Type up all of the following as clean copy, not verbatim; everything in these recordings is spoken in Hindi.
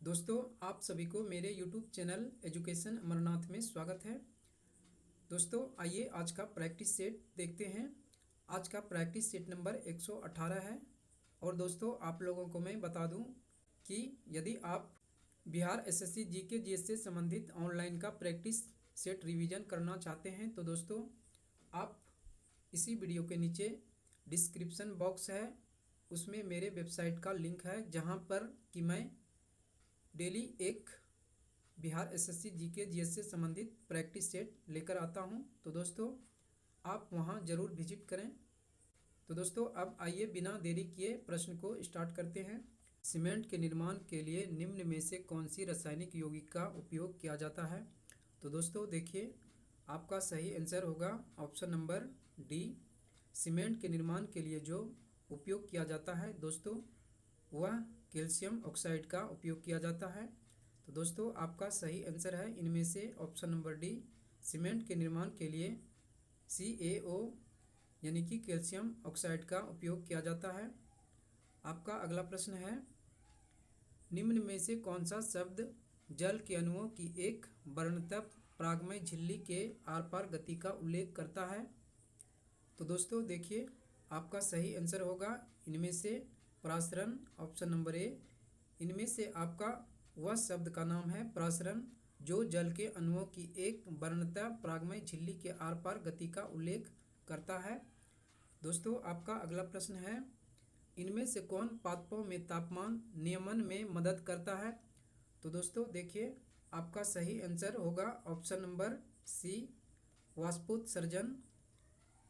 दोस्तों, आप सभी को मेरे YouTube चैनल एजुकेशन अमरनाथ में स्वागत है। दोस्तों, आइए आज का प्रैक्टिस सेट देखते हैं। आज का प्रैक्टिस सेट नंबर 118 है। और दोस्तों, आप लोगों को मैं बता दूं कि यदि आप बिहार एसएससी जीके जीएस से संबंधित ऑनलाइन का प्रैक्टिस सेट रिवीजन करना चाहते हैं तो दोस्तों आप इसी वीडियो के नीचे डिस्क्रिप्शन बॉक्स है, उसमें मेरे वेबसाइट का लिंक है, जहां पर कि मैं डेली एक बिहार एसएससी जीके जीएस से संबंधित प्रैक्टिस सेट लेकर आता हूं। तो दोस्तों आप वहां ज़रूर विजिट करें। तो दोस्तों अब आइए बिना देरी किए प्रश्न को स्टार्ट करते हैं। सीमेंट के निर्माण के लिए निम्न में से कौन सी रासायनिक यौगिक का उपयोग किया जाता है? तो दोस्तों देखिए, आपका सही आंसर होगा ऑप्शन नंबर डी। सीमेंट के निर्माण के लिए जो उपयोग किया जाता है दोस्तों, वह कैल्शियम ऑक्साइड का उपयोग किया जाता है। तो दोस्तों आपका सही आंसर है इनमें से ऑप्शन नंबर डी। सीमेंट के निर्माण के लिए CaO यानी कि कैल्शियम ऑक्साइड का उपयोग किया जाता है। आपका अगला प्रश्न है, निम्न में से कौन सा शब्द जल के अणुओं की एक वर्णतः प्रागमय झिल्ली के आर पार गति का उल्लेख करता है? तो दोस्तों देखिए, आपका सही आंसर होगा इनमें से प्रासरण, ऑप्शन नंबर ए। इनमें से आपका वह शब्द का नाम है प्रासरण, जो जल के अणुओं की एक वर्णतः प्रागमय झिल्ली के आर पार गति का उल्लेख करता है। दोस्तों आपका अगला प्रश्न है, इनमें से कौन पादपों में तापमान नियमन में मदद करता है? तो दोस्तों देखिए, आपका सही आंसर होगा ऑप्शन नंबर सी, वाष्पोत्सर्जन।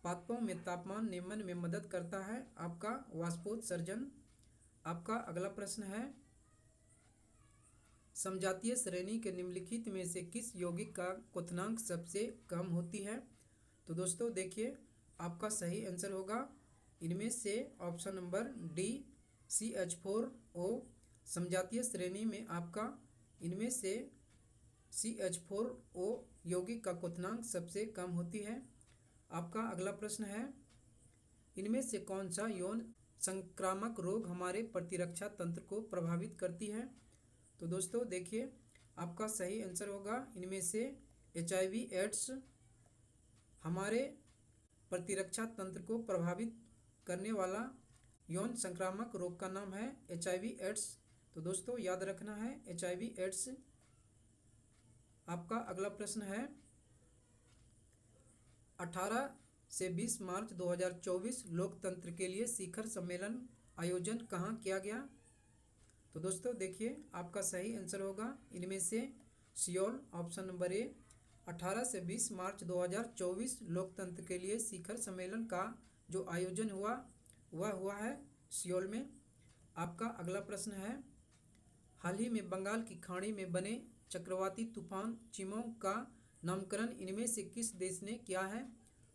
पादपों में तापमान नियमन में मदद करता है आपका वाष्पोत्सर्जन। आपका अगला प्रश्न है, समजातीय श्रेणी के निम्नलिखित में से किस यौगिक का क्वथनांक सबसे कम होती है? तो दोस्तों देखिए, आपका सही आंसर होगा इनमें से ऑप्शन नंबर डी, CH4O। समजातीय श्रेणी में आपका इनमें से CH4O यौगिक का क्वथनांक सबसे कम होती है। आपका अगला प्रश्न है, इनमें से कौन सा यौन संक्रामक रोग हमारे प्रतिरक्षा तंत्र को प्रभावित करती है? तो दोस्तों देखिए, आपका सही आंसर होगा इनमें से HIV एड्स। हमारे प्रतिरक्षा तंत्र को प्रभावित करने वाला यौन संक्रामक रोग का नाम है HIV एड्स। तो दोस्तों याद रखना है HIV एड्स। आपका अगला प्रश्न है, 18 से 20 मार्च 2024 लोकतंत्र के लिए शिखर सम्मेलन आयोजन कहाँ किया गया? तो दोस्तों देखिए, आपका सही आंसर होगा इनमें से सियोल, ऑप्शन नंबर ए। 18 से 20 मार्च 2024 लोकतंत्र के लिए शिखर सम्मेलन का जो आयोजन हुआ वह हुआ है सियोल में। आपका अगला प्रश्न है, हाल ही में बंगाल की खाड़ी में बने चक्रवाती तूफान चिमोंग का नामकरण इनमें से किस देश ने किया है?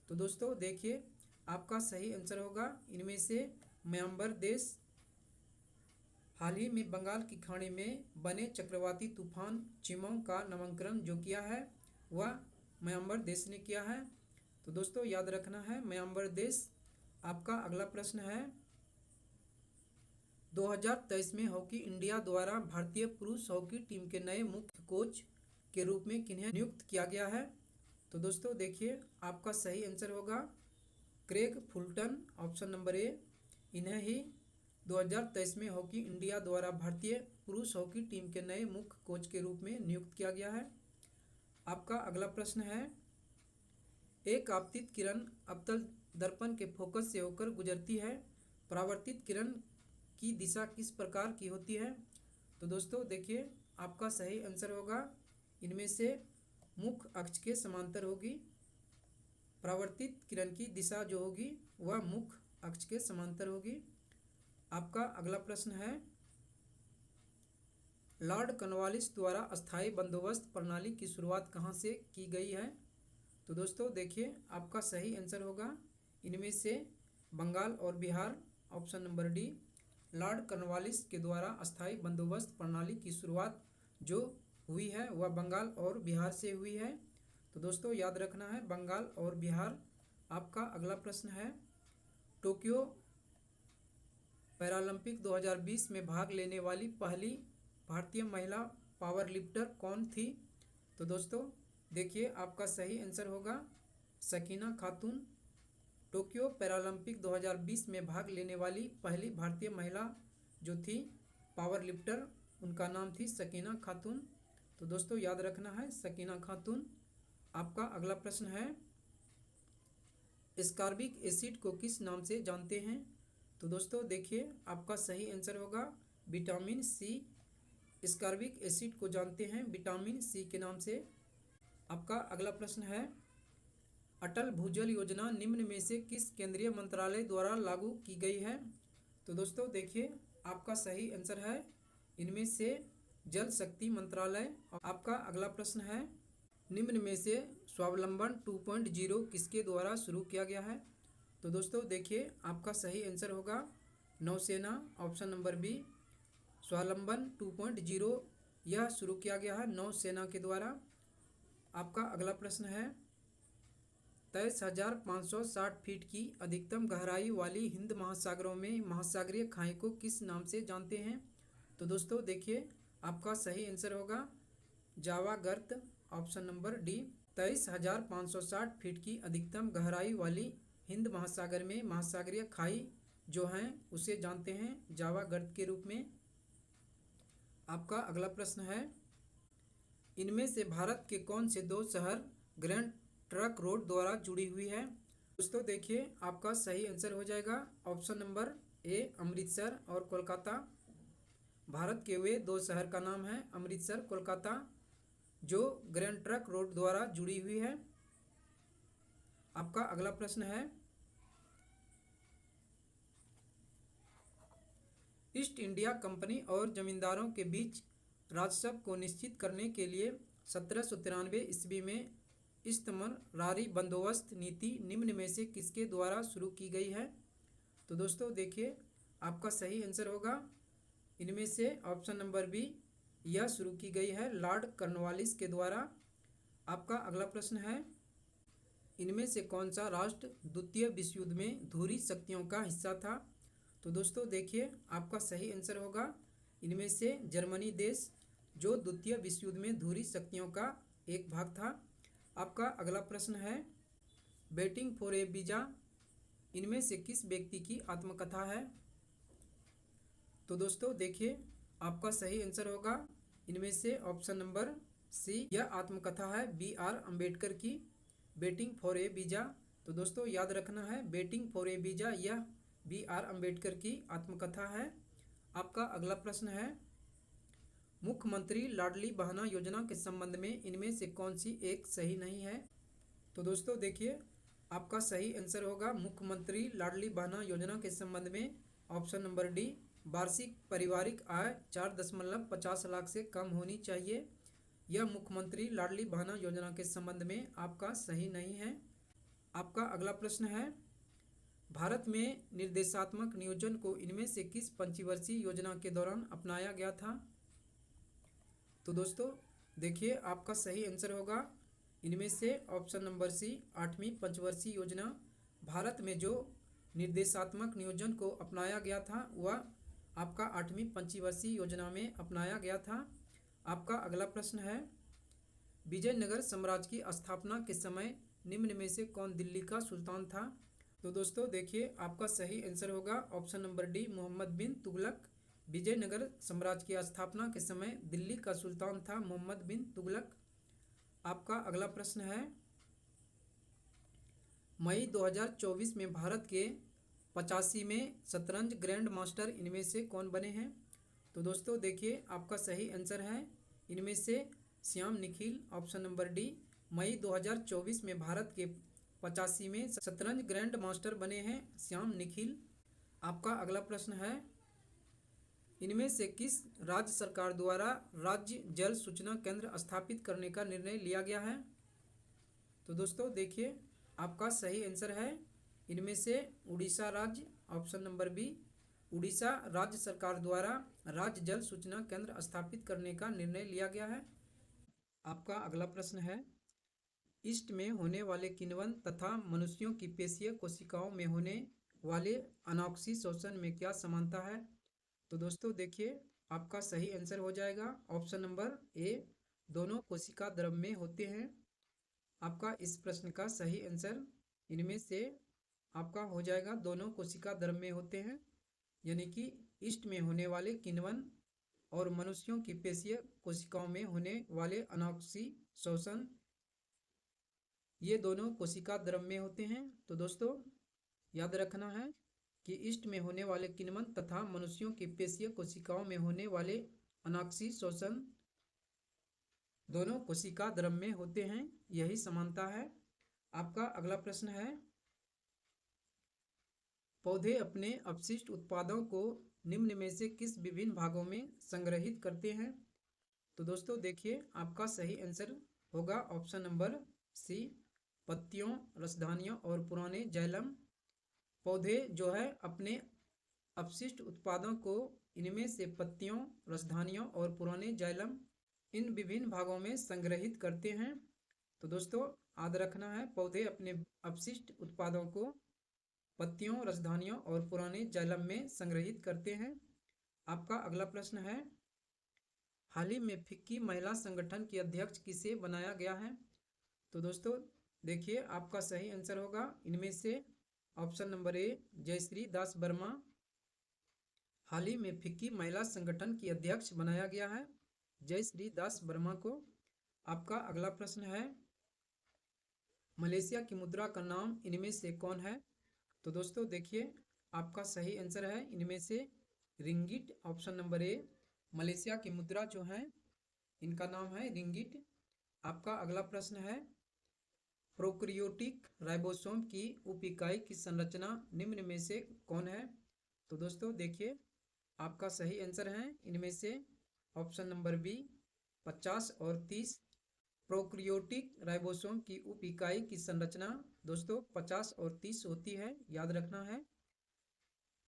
तो दोस्तों देखिए, आपका सही आंसर होगा इनमें से म्यांमार देश। हाल ही में बंगाल की खाड़ी में बने चक्रवाती तूफान चिमोंग का नामकरण जो किया है वह म्यांमार देश ने किया है। तो दोस्तों याद रखना है म्यांमार देश। आपका अगला प्रश्न है, 2023 में हॉकी इंडिया द्वारा भारतीय पुरुष हॉकी टीम के नए मुख्य कोच के रूप में किन्हें नियुक्त किया गया है? तो दोस्तों देखिए, आपका सही आंसर होगा Craig Fulton, option number A. इन्हें ही 2023 में हॉकी इंडिया द्वारा भारतीय पुरुष हॉकी टीम के नए मुख्य कोच के रूप में नियुक्त किया गया है। आपका अगला प्रश्न है, एक आपतित किरण अवतल दर्पण के फोकस से होकर गुजरती है, परावर्तित किरण की दिशा किस प्रकार की होती है? तो दोस्तों देखिए, आपका सही आंसर होगा इनमें से मुख्य अक्ष के समांतर होगी। परावर्तित किरण की दिशा जो होगी वह मुख्य अक्ष के समांतर होगी। आपका अगला प्रश्न है, लॉर्ड कॉर्नवालिस द्वारा अस्थायी बंदोबस्त प्रणाली की शुरुआत कहाँ से की गई है? तो दोस्तों देखिए, आपका सही आंसर होगा इनमें से बंगाल और Bihar, option number D. Lord Cornwallis के द्वारा अस्थायी बंदोबस्त प्रणाली की शुरुआत जो हुई है वह बंगाल और बिहार से हुई है। तो दोस्तों याद रखना है बंगाल और बिहार। आपका अगला प्रश्न है, टोक्यो पैरालंपिक 2020 में भाग लेने वाली पहली भारतीय महिला पावर लिफ्टर कौन थी? तो दोस्तों देखिए आपका सही आंसर होगा सकीना खातून। टोक्यो पैरालंपिक 2020 में भाग लेने वाली पहली भारतीय महिला जो थी पावर लिफ्टर, उनका नाम थी सकीना खातून। तो दोस्तों याद रखना है सकीना खातून। आपका अगला प्रश्न है, स्कार्बिक एसिड को किस नाम से जानते हैं? तो दोस्तों देखिए आपका सही आंसर होगा विटामिन सी। स्कार्बिक एसिड को जानते हैं विटामिन सी के नाम से। आपका अगला प्रश्न है, अटल भूजल योजना निम्न में से किस केंद्रीय मंत्रालय द्वारा लागू की गई है? तो दोस्तों देखिए आपका सही आंसर है इनमें से जल शक्ति मंत्रालय। आपका अगला प्रश्न है, निम्न में से स्वावलंबन 2.0 किसके द्वारा शुरू किया गया है? तो दोस्तों देखिए आपका सही आंसर होगा नौसेना, ऑप्शन नंबर बी। स्वावलंबन 2.0 यह शुरू किया गया है नौसेना के द्वारा। आपका अगला प्रश्न है, 23,560 फीट की अधिकतम गहराई वाली हिंद महासागरों में महासागरीय खाई को किस नाम से जानते हैं? तो दोस्तों देखिए आपका सही आंसर होगा जावा गर्त, ऑप्शन नंबर डी। 23,560 फीट की अधिकतम गहराई वाली हिंद महासागर में महासागरीय खाई जो हैं उसे जानते हैं जावा गर्त के रूप में। आपका अगला प्रश्न है, इनमें से भारत के कौन से दो शहर ग्रैंड ट्रक रोड द्वारा जुड़ी हुई है? दोस्तों देखिए आपका सही आंसर हो जाएगा ऑप्शन नंबर ए अमृतसर और कोलकाता। भारत के वे दो शहर का नाम है अमृतसर, कोलकाता, जो ग्रैंड ट्रक रोड द्वारा जुड़ी हुई है। आपका अगला प्रश्न है, ईस्ट इंडिया कंपनी और जमींदारों के बीच राजस्व को निश्चित करने के लिए 1793 ईस्वी में इस्तमरारी बंदोबस्त नीति निम्न में से किसके द्वारा शुरू की गई है? तो दोस्तों देखिए आपका सही आंसर होगा इनमें से ऑप्शन नंबर बी, यह शुरू की गई है लॉर्ड कॉर्नवालिस के द्वारा। आपका अगला प्रश्न है, इनमें से कौन सा राष्ट्र द्वितीय विश्व युद्ध में धुरी शक्तियों का हिस्सा था? तो दोस्तों देखिए आपका सही आंसर होगा इनमें से जर्मनी देश, जो द्वितीय विश्व युद्ध में धुरी शक्तियों का एक भाग था। आपका अगला प्रश्न है, वेटिंग फॉर ए वीज़ा इनमें से किस व्यक्ति की आत्मकथा है? तो दोस्तों देखिए आपका सही आंसर होगा इनमें से ऑप्शन नंबर सी, यह आत्मकथा है B.R. अम्बेडकर की, वेटिंग फॉर ए वीज़ा। तो दोस्तों याद रखना है वेटिंग फॉर ए वीज़ा यह B.R. अम्बेडकर की आत्मकथा है। आपका अगला प्रश्न है, मुख्यमंत्री लाडली बहना योजना के संबंध में इनमें से कौन सी एक सही नहीं है? तो दोस्तों देखिए आपका सही आंसर होगा मुख्यमंत्री लाडली बहना योजना के संबंध में ऑप्शन नंबर डी, वार्षिक पारिवारिक आय 4.50 लाख से कम होनी चाहिए। यह मुख्यमंत्री लाडली बहना योजना के संबंध में आपका सही नहीं है। आपका अगला प्रश्न है, भारत में निर्देशात्मक नियोजन को इनमें से किस पंचवर्षीय योजना के दौरान अपनाया गया था? तो दोस्तों देखिए आपका सही आंसर होगा इनमें से ऑप्शन नंबर सी, 8वीं पंचवर्षीय योजना। भारत में जो निर्देशात्मक नियोजन को अपनाया गया था वह आपका 8वीं पंचवर्षीय योजना में अपनाया गया था। आपका अगला प्रश्न है, विजयनगर साम्राज्य की स्थापना के समय निम्न में से कौन दिल्ली का सुल्तान था? तो दोस्तों देखिए आपका सही आंसर होगा ऑप्शन नंबर डी, मोहम्मद बिन तुगलक। विजयनगर साम्राज्य की स्थापना के समय दिल्ली का सुल्तान था मोहम्मद बिन तुगलक। आपका अगला प्रश्न है, मई 2024 में भारत के 85 में शतरंज ग्रैंड मास्टर इनमें से कौन बने हैं? तो दोस्तों देखिए आपका सही आंसर है इनमें से Shyam Nikhil, option number D. मई 2024 में भारत के 85 में शतरंज ग्रैंड मास्टर बने हैं श्याम निखिल। आपका अगला प्रश्न है, इनमें से किस राज्य सरकार द्वारा राज्य जल सूचना केंद्र स्थापित करने का निर्णय लिया गया है? तो दोस्तों देखिए आपका सही आंसर है इनमें से उड़ीसा राज्य, ऑप्शन नंबर बी। उड़ीसा राज्य सरकार द्वारा राज्य जल सूचना केंद्र स्थापित करने का निर्णय लिया गया है। आपका अगला प्रश्न है, ईस्ट में होने वाले किण्वन तथा मनुष्यों की पेशीय कोशिकाओं में होने वाले अनॉक्सी शोषण में क्या समानता है? तो दोस्तों देखिए आपका सही आंसर हो जाएगा ऑप्शन नंबर ए, दोनों कोशिका द्रव में होते हैं। आपका इस प्रश्न का सही आंसर इनमें से आपका हो जाएगा दोनों कोशिका द्रव में होते हैं, यानी कि ईस्ट में होने वाले किण्वन और मनुष्यों की पेशीय कोशिकाओं में होने वाले अनॉक्सी शोषण, ये दोनों कोशिका द्रव में होते हैं। तो दोस्तों याद रखना है कि ईस्ट में होने वाले किण्वन तथा मनुष्यों की पेशीय कोशिकाओं में होने वाले अनॉक्सी शोषण दोनों कोशिका द्रव में होते हैं, यही समानता है। आपका अगला प्रश्न है, पौधे अपने अपशिष्ट उत्पादों को निम्न में से किस विभिन्न भागों में संग्रहित करते हैं? तो दोस्तों देखिए, आपका सही आंसर होगा ऑप्शन नंबर सी, पत्तियों, रसधानियों और पुराने जाइलम। पौधे जो है अपने अपशिष्ट उत्पादों को इनमें से पत्तियों, रसधानियों और पुराने जाइलम इन विभिन्न भागों में संग्रहित करते हैं। तो दोस्तों याद रखना है, पौधे अपने अपशिष्ट उत्पादों को पत्तियों, रसधानियों और पुराने जाइलम में संग्रहित करते हैं। आपका अगला प्रश्न है, हाल ही में फिक्की महिला संगठन की अध्यक्ष किसे बनाया गया है? तो दोस्तों देखिए, आपका सही आंसर होगा इनमें से ऑप्शन नंबर ए, जयश्री दास वर्मा। हाल ही में फिक्की महिला संगठन की अध्यक्ष बनाया गया है जयश्री दास वर्मा को। आपका अगला प्रश्न है, मलेशिया की मुद्रा का नाम इनमें से कौन है? तो दोस्तों देखिए, आपका सही आंसर है इनमें से ringgit, option number A. Malaysia की मुद्रा जो है इनका नाम है रिंगिट। आपका अगला प्रश्न है, प्रोकैरियोटिक राइबोसोम की उप इकाई की संरचना निम्न में से कौन है? तो दोस्तों देखिए, आपका सही आंसर है इनमें से ऑप्शन नंबर बी, 50 और 30। प्रोकैरियोटिक राइबोसोम की उप इकाई की संरचना दोस्तों 50 और 30 होती है, याद रखना है।